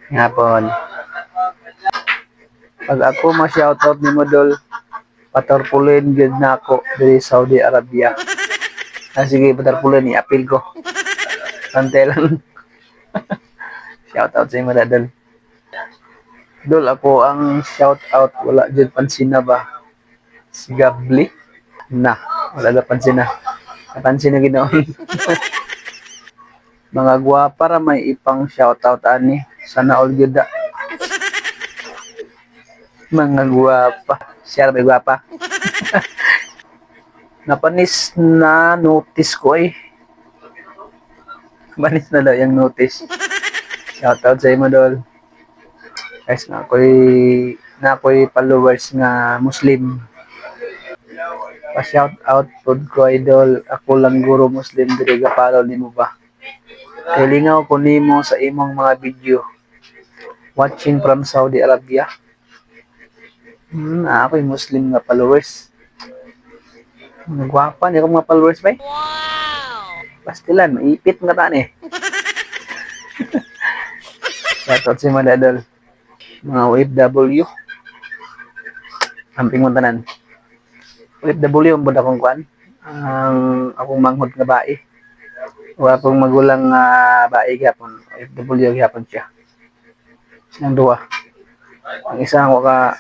Ngapon. Pag ako ma-shoutout ni Modol, patarpulin gyud na ako diri Saudi Arabia. Sige, patarpulin i-appeal ko. Kante lang. Shoutout sa imo Dol. Dol, ako ang shoutout wala jud pansin na ba? Si Gabli na. Wala na pansin na. Napansin na ginoon. Mga gwapa ra may ipang shoutout ani. Sana all gyud da. Mga gwapa. Siya may gwapa. Napanis na notice ko eh. Panis na daw yung notice. Shoutout sa imo Dol. Guys, na ako'y followers nga Muslim. Pa-shoutout pod ko idol. Ako lang guro Muslim diri gapalo nimo ba. Kay lingaw ko nimo sa imong mga video. Watching from Saudi Arabia. Ako'y Muslim nga followers. Gwapa niya mga followers ba? Pastilan, maipit nga tani. Shoutout si mga idol. Mga OFW. Amping mo tanan. OFW ang budak kong kuan. Ang akong manghod nga bae. Wala pong magulang nga bae gyapon. OFW gyapon siya. Silang duwa. Ang isa ko ka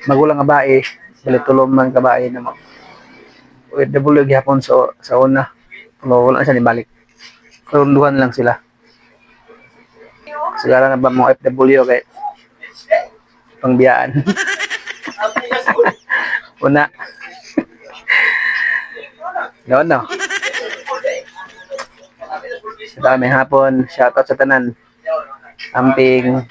magulang nga bae, bali tulom man ka bae na mo. OFW gyapon sa una. Pero wala siya ni balik. Karunduhan lang sila. Sigara na ba mga OFW kay pangbiyaan. Una. Doon no. Sa daming hapon, shoutout sa tanan. Amping.